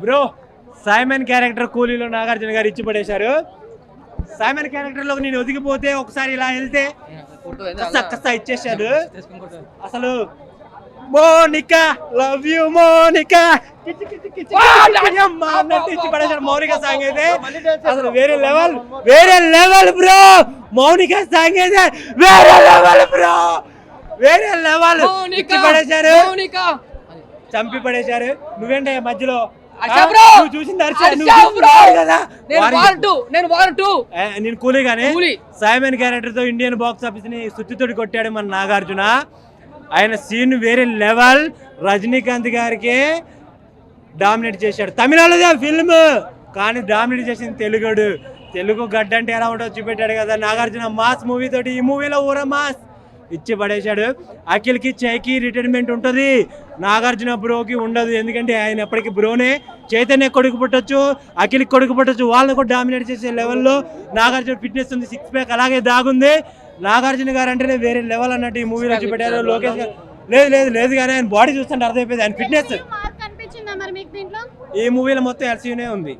Bro Simon character కూలీలో Nagarjuna గారు ఇచ్చి పడేశారు. సైమన్ క్యారెక్టర్ లో నేను ఒదిగిపోతే ఒకసారి ఇలా వెళ్తే కస్తా ఇచ్చేసాడు. అసలు మోనికా లవ్ యూ మోనికా ఇచ్చి పడేశాడు. మౌనిక సాంగ్ అయితే అసలు వేరే లెవెల్ బ్రో. మౌనిక సాంగ్ అయితే వేరే లెవెల్ బ్రో, వేరే లెవెల్. ఇచ్చి పడేశారు, చంపి పడేశారు. నువ్వేంటే మధ్యలో చూసింది నేను కూలీగానే. సైమన్ క్యారెక్టర్ తో ఇండియన్ బాక్స్ ఆఫీస్ ని సుత్తితోటి కొట్టాడు మన నాగార్జున. ఆయన సీన్ వేరే లెవెల్. రజనీకాంత్ గారికి డామినేట్ చేశాడు. తమిళనాడుదే ఫిల్మ్ కానీ డామినేట్ చేసింది తెలుగు గడ్డ అంటే ఎలా ఉంటుందో చూపెట్టాడు కదా నాగార్జున. మాస్ మూవీ తోటి ఈ మూవీలో ఊర మాస్ ఇచ్చి పడేశాడు. అఖిల్కి చైకి రిటైర్మెంట్ ఉంటుంది, నాగార్జున బ్రోకి ఉండదు. ఎందుకంటే ఆయన ఎప్పటికీ బ్రోనే. చైతన్య కొడుకు పుట్టొచ్చు, అఖిల్కి కొడుకు పుట్టొచ్చు, వాళ్ళని కూడా డామినేట్ చేసే లెవెల్లో నాగార్జున ఫిట్నెస్ ఉంది, 6 ప్యాక్ అలాగే దాగుంది. నాగార్జున గారు అంటేనే వేరే లెవెల్ అన్నట్టు ఈ మూవీలో చూపెట్టారు. లోకేష్ గారు లేదు కానీ ఆయన బాడీ చూస్తుంటే అర్థమైపోయింది ఆయన ఫిట్నెస్. ఈ మూవీలో మొత్తం ఎల్సీయూనే ఉంది.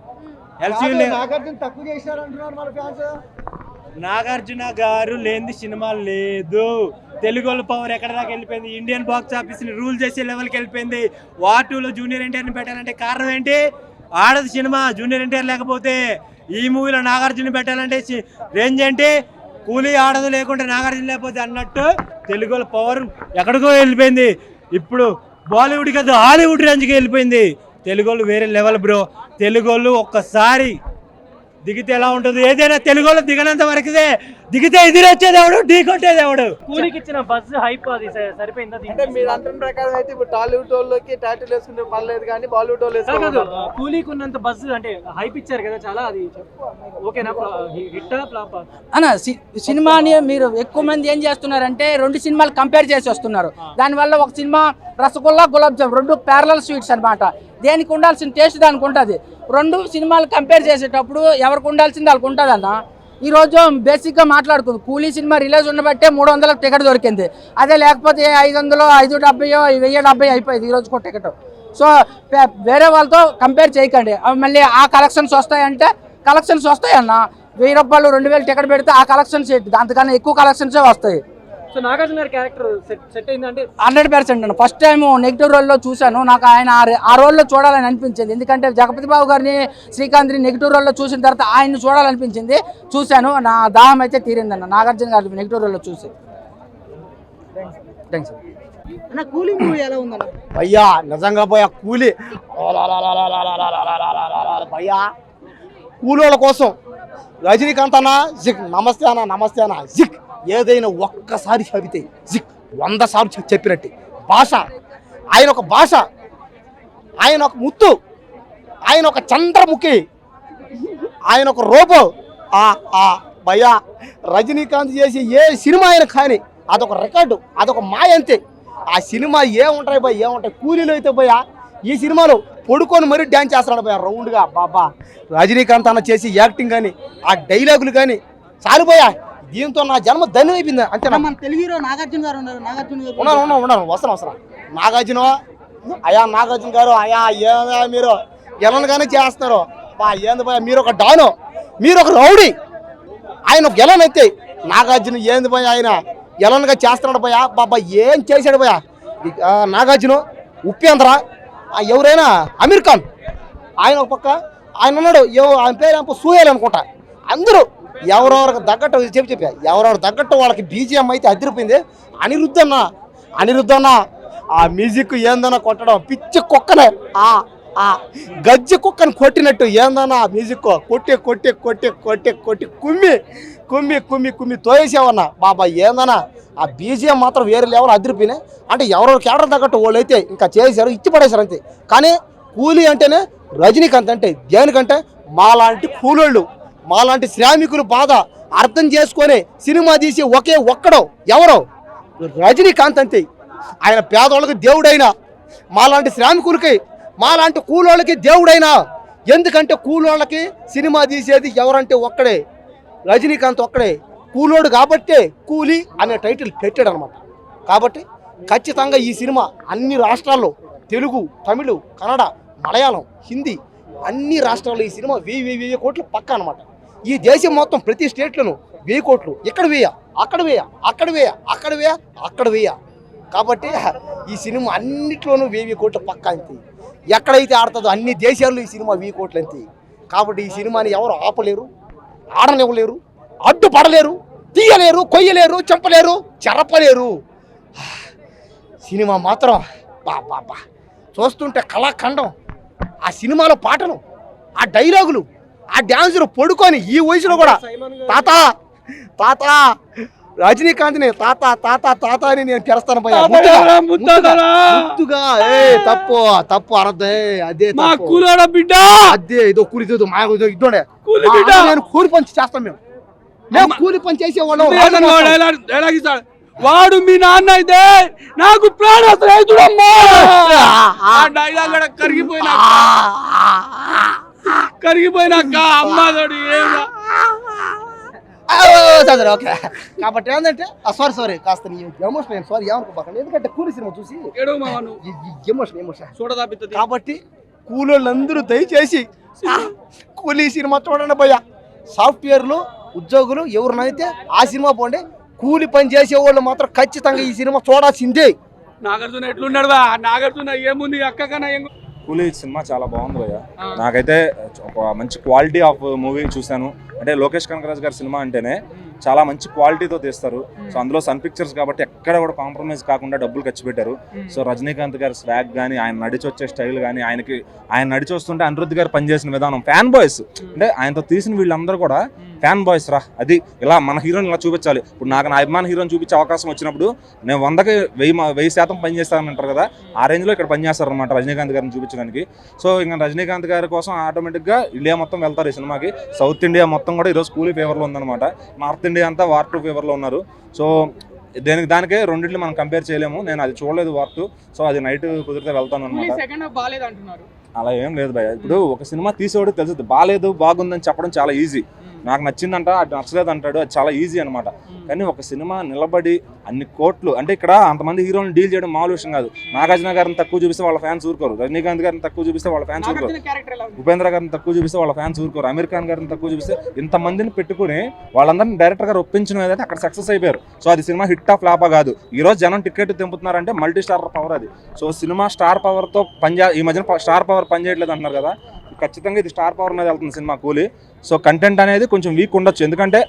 నాగార్జున గారు లేని సినిమా లేదు. తెలుగు పవర్ ఎక్కడ దాకా వెళ్ళిపోయింది, ఇండియన్ బాక్స్ ఆఫీస్ ని రూల్ చేసే లెవెల్కి వెళ్ళిపోయింది. వార్ 2లో జూనియర్ ఎన్టీఆర్ని పెట్టాలంటే కారణం ఏంటి? ఆడది సినిమా. జూనియర్ ఎన్టీఆర్ లేకపోతే ఈ మూవీలో నాగార్జున పెట్టాలంటే రేంజ్ ఏంటి? కూలీ ఆడదు లేకుంటే నాగార్జున లేకపోతే అన్నట్టు తెలుగు పవర్ ఎక్కడికో వెళ్ళిపోయింది. ఇప్పుడు బాలీవుడ్ కాదు హాలీవుడ్ రేంజ్కి వెళ్ళిపోయింది. తెలుగు వేరే లెవెల్ బ్రో. తెలుగు ఒక్కసారి దిగితే ఎలా ఉంటుంది? ఏదైనా తెలుగులో దిగనంత వరకుదే, దిగితే ఎదిరొచ్చేది ఎవడు, ఢీ కొట్టేది ఎవడు. కూలీకి ఇచ్చిన బజ్ హైప్ అది సరిపోయిందా? అంటే మీరు అంటున్న ప్రకారం అయితే ఇప్పుడు టాలీవుడ్ వాళ్ళకి టైటిల్ వేసుకుంటే పర్లేదు కానీ బాలీవుడ్ వాళ్ళు కూలీకి ఉన్నంత బజ్ అంటే హైప్ ఇచ్చారు కదా చాలా. అది ఓకేనా? హిట్టా ఫ్లాపా? అన్న సినిమాని మీరు ఎక్కువ మంది ఏం చేస్తున్నారంటే 2 సినిమాలు కంపేర్ చేసి వస్తున్నారు. దానివల్ల ఒక cinema rasgulla gulab jam 2 parallel sweets అనమాట. దేనికి ఉండాల్సిన టేస్ట్ దానికి ఉంటుంది. 2 సినిమాలు కంపేర్ చేసేటప్పుడు ఎవరికి ఉండాల్సింది వాళ్ళకి ఉంటుంది అన్న. ఈరోజు బేసిక్గా మాట్లాడుకుంది కూలీ సినిమా రిలీజ్ ఉండబట్టే 300 టికెట్ దొరికింది. అదే లేకపోతే 500, 570, 1070 అయిపోయింది ఈరోజు టికెట్. సో వేరే వాళ్ళతో కంపేర్ చేయకండి. మళ్ళీ ఆ కలెక్షన్స్ వస్తాయంటే కలెక్షన్స్ వస్తాయన్న. 1000 రూపాయలు 2000 టికెట్ పెడితే ఆ కలెక్షన్స్ దాంతకన్నా ఎక్కువ కలెక్షన్సే వస్తాయి. సో నాగార్జున గారి క్యారెక్టర్ సెట్ అయిందంటే 100% అన్న. ఫస్ట్ టైం నెగిటివ్ రోల్లో చూశాను. నాకు ఆయన ఆ రోల్లో చూడాలని అనిపించింది. ఎందుకంటే జగపతి బాబు గారిని, శ్రీకాంత్ని నెగిటివ్ రోల్లో చూసిన తర్వాత ఆయన్ని చూడాలనిపించింది. చూశాను, నా దాహం అయితే తీరిందన్న నాగార్జున గారి నెగిటివ్ రోల్లో చూసి. థ్యాంక్స్ అన్న. కూలీ మూవీ ఎలా ఉందన్న? భయ్యా నిజంగా పోయా కూలీ భయ్యా కూలోళ్ళ కోసం రజనీకాంత్ అన్న జిక్, నమస్తే అన్న జిక్. ఏదైనా ఒక్కసారి చెబితే జిక్ 100 సార్లు చెప్పినట్టు భాష. ఆయన ఒక భాష, ఆయన ఒక ముత్తు, ఆయన ఒక చంద్రముఖి, ఆయన ఒక రోబో. భయ్యా రజనీకాంత్ చేసి ఏ సినిమా అయినా కానీ అదొక రికార్డు, అదొక మాయ అంతే. ఆ సినిమా ఏముంటాయి భయ్య, ఏముంటాయి. కూలీలో అయితే భయ్యా ఈ సినిమాలో పడుకొని మరీ డ్యాన్స్ చేస్తున్నాడు భయ్యా రౌండ్గా. బాబా రజనీకాంత్ అన్న చేసి యాక్టింగ్ కానీ ఆ డైలాగులు కానీ చాలు భయ్యా. దీంతో నా జన్మ ధన్యం అయిపోయింది అంతే. మన తెలుగు హీరో నాగార్జున గారు ఉన్నారు. ఉన్నాను వస్తాను. నాగార్జున నాగార్జున గారు ఏదా మీరు ఎలన్గానే చేస్తున్నారు బా. ఏంది భయ మీరు ఒక డాను, మీరు ఒక రౌడీ. ఆయన ఒక ఎలన్ అయితే నాగార్జున ఏంది భయ ఆయన ఎలన్గా చేస్తున్నాడు భయ. బాబా ఏం చేశాడు భయ నాగార్జున. ఉపేంద్ర ఎవరైనా అమీర్ ఖాన్ ఆయన ఒక పక్క ఆయన ఉన్నాడు. ఆయన పేరు సూహేల్ అనుకుంటా. అందరూ ఎవరెవరికి తగ్గట్టు చెప్పా, ఎవరెవరు తగ్గట్టు వాళ్ళకి బీజిఎం అయితే అదిరిపోయింది. అనిరుద్ధ్ అన్న ఆ మ్యూజిక్ ఏందన్నా కొట్టడం పిచ్చి కుక్కనే, గజ్జి కుక్కని కొట్టినట్టు ఏందన్నా మ్యూజిక్ కొట్టి కొట్టి కొట్టి కొట్టి కొట్టి కుమ్మి కుమ్మి కుమ్మి కుమ్మి తోయేసావన్నా. బాబా ఏందన్నా ఆ బీజిఎం మాత్రం వేరే లెవెల్ అదిరిపోయినాయి. అంటే ఎవరెవరు కేడర్ తగ్గట్టు వాళ్ళు అయితే ఇంకా చేశారు, ఇచ్చి పడేశారు అంతే. కానీ కూలీ అంటేనే రజనీకాంత్ అంటే దేనికంటే మాలాంటి కూలోళ్ళు, మాలాంటి శ్రామికులు బాధ అర్థం చేసుకొని సినిమా తీసి ఒకే ఒక్కడో ఎవరో రజనీకాంత్ అంతే. ఆయన పేదవాళ్ళకి దేవుడైనా, మాలాంటి శ్రామికులకి, మాలాంటి కూలోళ్ళకి దేవుడైనా. ఎందుకంటే కూలోళ్ళకి సినిమా తీసేది ఎవరంటే ఒక్కడే రజనీకాంత్ ఒక్కడే. కూలోడు కాబట్టే కూలీ అనే టైటిల్ పెట్టాడు అనమాట. కాబట్టి ఖచ్చితంగా ఈ సినిమా అన్ని రాష్ట్రాల్లో తెలుగు, తమిళ, కన్నడ మలయాళం, హిందీ అన్ని రాష్ట్రాల్లో ఈ సినిమా 1000 కోట్లు పక్క అనమాట. ఈ దేశం మొత్తం ప్రతి స్టేట్లోనూ 1000 కోట్లు, ఇక్కడ అక్కడ వేయ. కాబట్టి ఈ సినిమా అన్నిట్లోనూ 1000 కోట్లు పక్క అంతే. ఎక్కడైతే ఆడుతుందో అన్ని దేశాల్లో ఈ సినిమా 1000 కోట్లు అంతే. కాబట్టి ఈ సినిమాని ఎవరు ఆపలేరు, ఆడనివ్వలేరు, అడ్డుపడలేరు, తీయలేరు, కొయ్యలేరు, చంపలేరు, చెరపలేరు. సినిమా మాత్రం బా చూస్తుంటే కళాఖండం. ఆ సినిమాలో పాటలు, ఆ డైలాగులు, ఆ డ్యాన్సులు పడుకొని ఈ వయసులో కూడా తాత రజనీకాంత్ని తాత అని నేను పిలుస్తాను భయ్యా. ముద్దుగా తప్పు అరద్దే అదే బిడ్డ అదే ఇదో కూలి ఇద్దోడే నేను కూలి పని చేస్తాం. మేము కూలి పని చేసేవాళ్ళం. వాడు మీ నాన్న అయితే నాకు ప్రాణ కరిగిపోయినాక అమ్మాడు ఓకే. కాబట్టి ఏంటంటే సారీ కాస్త ఎమోషన్ సారీ ఏమనుకోబాకండి, ఎందుకంటే కూలి సినిమా చూసి ఎమోషన్. కాబట్టి కూలోళ్ళందరూ దయచేసి కూలీ సినిమా చూడండి భయ్యా. సాఫ్ట్వేర్లు ఉద్యోగులు ఎవరినైతే ఆ సినిమా పోండి, కూలి పని చేసేవాళ్ళు మాత్రం ఖచ్చితంగా ఈ సినిమా చూడాల్సిందే. నాగార్జున ఎట్లున్నాడు బా? నాగార్జున ఏముంది అక్కకన్నా కూలీ సినిమా చాలా బాగుంది భయ్య. నాకైతే ఒక మంచి క్వాలిటీ ఆఫ్ మూవీ చూశాను. అంటే లోకేష్ కనకరాజ్ గారి సినిమా అంటేనే చాలా మంచి క్వాలిటీతో తీస్తారు. సో అందులో సన్ పిక్చర్స్ కాబట్టి ఎక్కడ కూడా కాంప్రమైజ్ కాకుండా డబ్బులు ఖర్చు పెట్టారు. సో రజనీకాంత్ గారి స్వాగ్ కానీ, ఆయన నడిచొచ్చే స్టైల్ కానీ, ఆయన నడిచొస్తుంటే అనిరుద్ధ్ గారు పనిచేసిన విధానం, ఫ్యాన్ బాయ్స్ అంటే ఆయనతో తీసిన వీళ్ళందరూ కూడా ఫ్యాన్ బాయ్స్ రా. అది ఇలా మన హీరోని ఇలా చూపించాలి. ఇప్పుడు నాకు నా అభిమాన హీరోని చూపించే అవకాశం వచ్చినప్పుడు నేను 100కి 1000% పనిచేస్తానంటారు కదా, ఆ రేంజ్లో ఇక్కడ పనిచేస్తారు అనమాట రజనీకాంత్ గారిని చూపించడానికి. సో ఇంకా రజనీకాంత్ గారి కోసం ఆటోమేటిక్గా ఇండియా మొత్తం వెళ్తారు ఈ సినిమాకి. సౌత్ ఇండియా మొత్తం కూడా ఈరోజు కూలీ ఫేవర్లో ఉందన్నమాట. నార్త్ ఇండియా అంతా వార్ 2 ఫేవర్లో ఉన్నారు. సో దానికే రెండింటిని మనం కంపేర్ చేయలేము. నేను అది చూడలేదు వార్ 2. సో అది నైట్ కుదిరితే వెళ్తాను అనమాట. అలా ఏం లేదు భయ్య. ఇప్పుడు ఒక సినిమా తీసేవాడు తెలుసు, బాగాలేదు బాగుందని చెప్పడం చాలా ఈజీ. నాకు నచ్చిందంట, అది నచ్చలేదు అంటాడు, అది చాలా ఈజీ అనమాట. కానీ ఒక సినిమా నిలబడి అన్ని కోట్లు అంటే ఇక్కడ అంతమంది హీరోని డీల్ చేయడం మామూలు విషయం కాదు. నాగార్జున గారిని తక్కువ చూపిస్తే వాళ్ళ ఫ్యాన్స్ ఊరుకోరు, రజనీకాంత్ గారిని తక్కువ చూపిస్తే వాళ్ళ ఫ్యాన్స్ ఊరుకోరు, ఉపేంద్ర గారిని తక్కువ చూపిస్తే వాళ్ళ ఫ్యాన్స్ ఊరుకోరు, అమీర్ ఖాన్ గారిని తక్కువ చూపిస్తే ఇంతమందిని పెట్టుకుని వాళ్ళందరినీ డైరెక్టర్ గారు ఒప్పించడం ఏదైతే అక్కడ సక్సెస్ అయిపోయారు. సో అది సినిమా హిట్ ఆఫ్ ఫ్లాపా కాదు. ఈ రోజు జనం టికెట్ తెంపుతున్నారంటే మల్టీ స్టార్ పవర్ అది. సో సినిమా స్టార్ పవర్తో ఈ మధ్యన స్టార్ పవర్ పనిచేయట్లేదు అంటున్నారు కదా, ఖచ్చితంగా ఇది స్టార్ పవర్ మీద వెళ్తుంది సినిమా కూలీ. సో కంటెంట్ అనేది కొంచెం వీక్ ఉండొచ్చు, ఎందుకంటే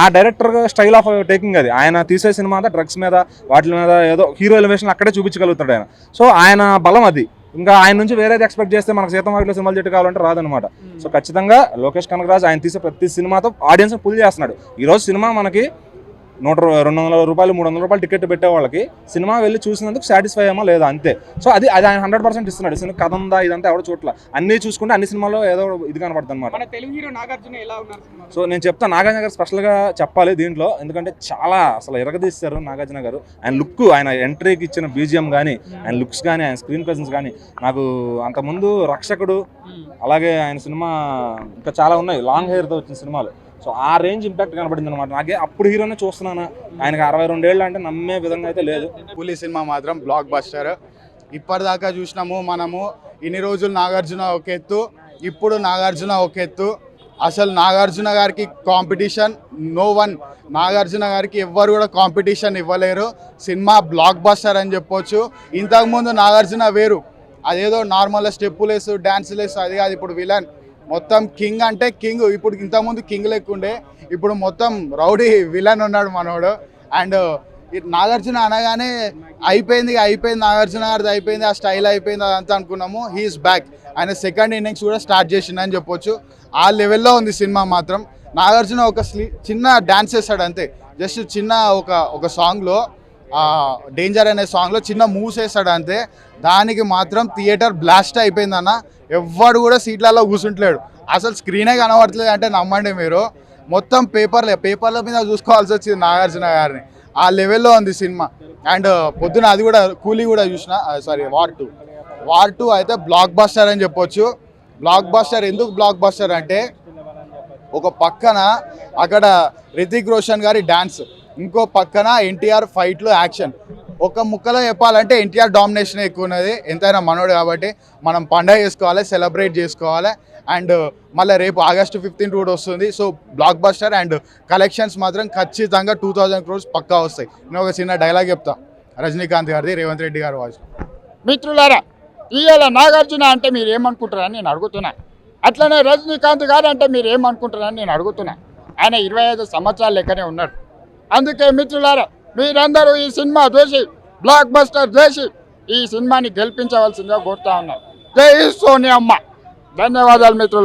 ఆ డైరెక్టర్ స్టైల్ ఆఫ్ టేకింగ్ అది. ఆయన తీసే సినిమా అంతా డ్రగ్స్ మీద వాటి మీద ఏదో హీరో ఎలివేషన్ అక్కడే చూపించగలుగుతాడు ఆయన. సో ఆయన బలం అది. ఇంకా ఆయన నుంచి వేరేది ఎక్స్పెక్ట్ చేస్తే మనకు సీతం వాటిలో సినిమాలు చెట్టు కావాలంటే రాదనమాట. సో ఖచ్చితంగా లోకేష్ కనకరాజ్ ఆయన తీసే ప్రతి సినిమాతో ఆడియన్స్ పుల్ చేస్తున్నాడు. ఈరోజు సినిమా మనకి 200 రూపాయలు 300 రూపాయలు టికెట్ పెట్టే వాళ్ళకి సినిమా వెళ్ళి చూసినందుకు సాటిస్ఫై అయ్యామా లేదా అంతే. సో అది ఆయన 100% ఇస్తున్నాడు. సినిమా కథ ఉందా ఇదంతా ఎవడో చోట్ల అన్ని చూసుకుంటే అన్ని సినిమాలో ఏదో ఇది కనపడుతుంది అనమాట. సో నేను చెప్తాను, నాగార్జున గారు స్పెషల్గా చెప్పాలి దీంట్లో, ఎందుకంటే చాలా అసలు ఎరగదీస్తారు నాగార్జున గారు. ఆయన లుక్, ఆయన ఎంట్రీకి ఇచ్చిన బీజిఎం కానీ, ఆయన లుక్స్ కానీ, ఆయన స్క్రీన్ ప్రెజెన్స్ కానీ, నాకు అంతకుముందు రక్షకుడు, అలాగే ఆయన సినిమా ఇంకా చాలా ఉన్నాయి లాంగ్ హెయిర్తో వచ్చిన సినిమాలు. సో ఆ రేంజ్ ఇంపాక్ట్ కనబడింది అనమాట. నాకే అప్పుడు హీరోనే చూస్తున్నాను, ఆయనకి 62 ఏళ్ళు అంటే నమ్మే విధంగా అయితే లేదు. కూలీ సినిమా మాత్రం బ్లాక్ బస్టర్. ఇప్పటిదాకా చూసినాము మనము, ఇన్ని రోజులు నాగార్జున ఒక ఎత్తు, ఇప్పుడు నాగార్జున ఒక ఎత్తు. అసలు నాగార్జున గారికి కాంపిటీషన్ నో వన్. నాగార్జున గారికి ఎవ్వరు కూడా కాంపిటీషన్ ఇవ్వలేరు. సినిమా బ్లాక్ బస్టర్ అని చెప్పొచ్చు. ఇంతకుముందు నాగార్జున వేరు, అదేదో నార్మల్ స్టెప్పులు వేసు డ్యాన్సులు వేసు అది కాదు. ఇప్పుడు విలన్ మొత్తం కింగ్ అంటే కింగ్. ఇప్పుడు ఇంతకుముందు కింగ్ లెక్కుండే, ఇప్పుడు మొత్తం రౌడీ విలన్ ఉన్నాడు మనోడు. అండ్ నాగార్జున అనగానే అయిపోయింది నాగార్జున గారిది అయిపోయింది, ఆ స్టైల్ అయిపోయింది అదంతా అనుకున్నాము. He's back. ఆయన సెకండ్ ఇన్నింగ్స్ కూడా స్టార్ట్ చేసిండని చెప్పొచ్చు. ఆ లెవెల్లో ఉంది సినిమా మాత్రం. నాగార్జున ఒక చిన్న డాన్స్ చేస్తాడు అంతే, జస్ట్ చిన్న ఒక సాంగ్లో, డేంజర్ అనే సాంగ్లో చిన్న మూవ్స్ వేస్తాడు అంతే. దానికి మాత్రం థియేటర్ బ్లాస్ట్ అయిపోయిందన్న. ఎవ్వడు కూడా సీట్లలో కూర్చుంటలేడు, అసలు స్క్రీనే కనబడట్లేదు అంటే నమ్మండి మీరు. మొత్తం పేపర్ల మీద చూసుకోవాల్సి వచ్చింది నాగార్జున గారిని. ఆ లెవెల్లో ఉంది సినిమా. అండ్ పొద్దున అది కూడా కూలీ కూడా చూసిన, వార్ 2 అయితే బ్లాక్ బస్టర్ అని చెప్పొచ్చు. బ్లాక్ బస్టర్ ఎందుకు బ్లాక్ బస్టర్ అంటే, ఒక పక్కన అక్కడ రితిక్ రోషన్ గారి డాన్స్, ఇంకో పక్కన ఎన్టీఆర్ ఫైట్లు, యాక్షన్. ఒక ముక్కలో చెప్పాలంటే ఎన్టీఆర్ డామినేషన్ ఎక్కువ ఉన్నది, ఎంతైనా మనోడు కాబట్టి మనం పండగ చేసుకోవాలి, సెలబ్రేట్ చేసుకోవాలి. అండ్ మళ్ళీ రేపు August 15 కూడా వస్తుంది. So block buster and collections మాత్రం ఖచ్చితంగా 2000 crores పక్కా వస్తాయి. నేను ఒక చిన్న డైలాగ్ చెప్తా, రజనీకాంత్ గారిది, రేవంత్ రెడ్డి గారి వాయిస్. మిత్రులారా, ఇవాళ నాగార్జున అంటే మీరు ఏమనుకుంటారని నేను అడుగుతున్నా. అట్లనే రజనీకాంత్ గారు అంటే మీరు ఏమనుకుంటారని నేను అడుగుతున్నా. ఆయన 25 సంవత్సరాల లెక్కనే ఉన్నాడు. అందుకే మిత్రులారా, మీరందరూ ఈ సినిమా చూసి బ్లాక్ బస్టర్ చేసి ఈ సినిమాని గెలిపించవలసిందిగా కోరుతా ఉన్నారు. జై సోనియమ్మ. ధన్యవాదాలు మిత్రులారా.